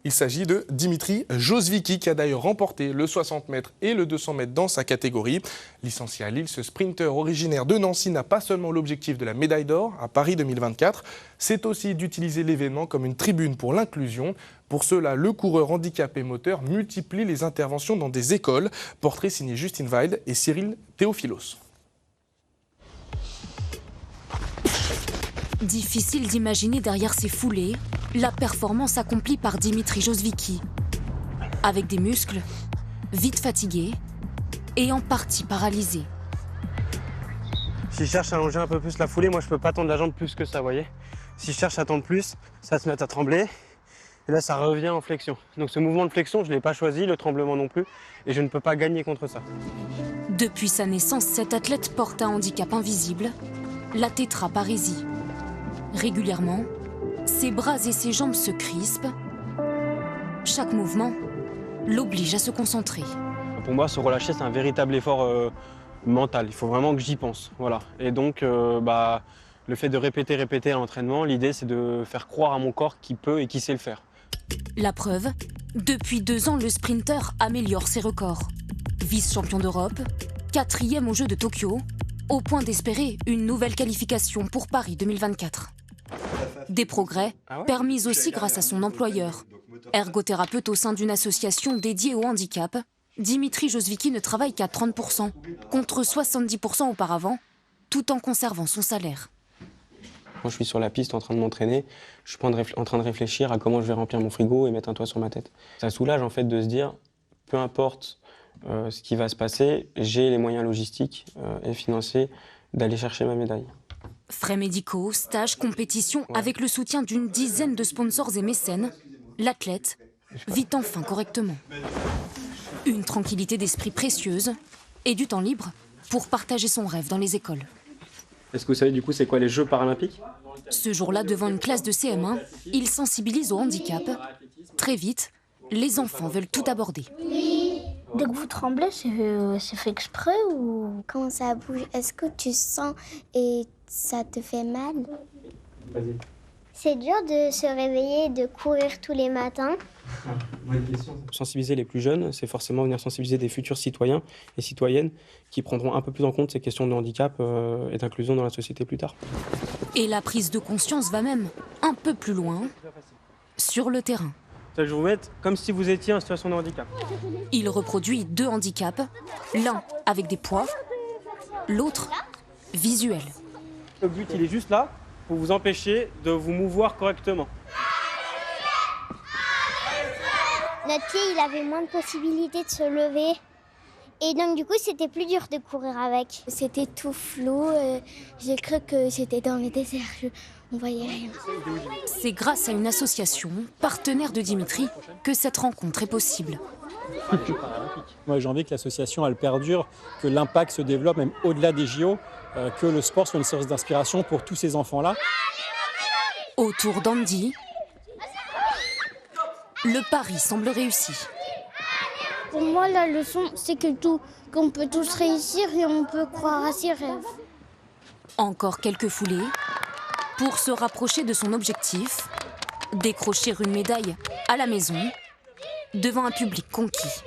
Il s'agit de Dimitri Josvicki qui a d'ailleurs remporté le 60 mètres et le 200 mètres dans sa catégorie. Licencié à Lille, ce sprinter originaire de Nancy n'a pas seulement l'objectif de la médaille d'or à Paris 2024, c'est aussi d'utiliser l'événement comme une tribune pour l'inclusion. Pour cela, le coureur handicapé moteur multiplie les interventions dans des écoles. Portrait signé Justine Weid et Cyril Théophilos. Difficile d'imaginer derrière ces foulées la performance accomplie par Dimitri Josvicki. Avec des muscles, vite fatigués et en partie paralysés. Si je cherche à allonger un peu plus la foulée, moi je peux pas tendre la jambe plus que ça, vous voyez. Si je cherche à tendre plus, ça va se mettre à trembler. Et là, ça revient en flexion. Donc ce mouvement de flexion, je ne l'ai pas choisi, le tremblement non plus. Et je ne peux pas gagner contre ça. Depuis sa naissance, cet athlète porte un handicap invisible, la tétraparésie. Régulièrement, ses bras et ses jambes se crispent. Chaque mouvement l'oblige à se concentrer. Pour moi, se relâcher, c'est un véritable effort mental. Il faut vraiment que j'y pense. Voilà. Et donc, le fait de répéter à l'entraînement, l'idée, c'est de faire croire à mon corps qu'il peut et qu'il sait le faire. La preuve, depuis 2 ans, le sprinter améliore ses records. Vice-champion d'Europe, 4e aux Jeux de Tokyo, au point d'espérer une nouvelle qualification pour Paris 2024. Des progrès permis aussi grâce à son employeur. Ergothérapeute au sein d'une association dédiée au handicap, Dimitri Josvicki ne travaille qu'à 30%, contre 70% auparavant, tout en conservant son salaire. Quand je suis sur la piste en train de m'entraîner, je suis en train de réfléchir à comment je vais remplir mon frigo et mettre un toit sur ma tête. Ça soulage en fait de se dire, peu importe ce qui va se passer, j'ai les moyens logistiques et financiers d'aller chercher ma médaille. Frais médicaux, stages, compétitions, avec le soutien d'une dizaine de sponsors et mécènes, l'athlète vit enfin correctement. Une tranquillité d'esprit précieuse et du temps libre pour partager son rêve dans les écoles. Est-ce que vous savez du coup c'est quoi les Jeux paralympiques ? Ce jour-là, devant une classe de CM1, il sensibilise au handicap. Très vite, les enfants veulent tout aborder. Dès que vous tremblez, c'est fait exprès ou... Quand ça bouge, est-ce que tu sens et ça te fait mal? Vas-y. C'est dur de se réveiller et de courir tous les matins. Bonne question. Sensibiliser les plus jeunes, c'est forcément venir sensibiliser des futurs citoyens et citoyennes qui prendront un peu plus en compte ces questions de handicap et d'inclusion dans la société plus tard. Et la prise de conscience va même un peu plus loin, sur le terrain. Je vous mette comme si vous étiez en situation de handicap. Il reproduit 2 handicaps, l'un avec des poids, l'autre visuel. Le but, il est juste là, pour vous empêcher de vous mouvoir correctement. Notre pied, il avait moins de possibilités de se lever. Et donc, du coup, c'était plus dur de courir avec. C'était tout flou. J'ai cru que j'étais dans le désert. On voyait rien. C'est grâce à une association, partenaire de Dimitri, que cette rencontre est possible. Moi, j'ai envie que l'association, elle perdure, que l'impact se développe même au-delà des JO, que le sport soit une source d'inspiration pour tous ces enfants-là. Autour d'Andy, le pari semble réussi. Pour moi, la leçon, c'est qu'on peut tous réussir et on peut croire à ses rêves. Encore quelques foulées pour se rapprocher de son objectif, décrocher une médaille à la maison devant un public conquis.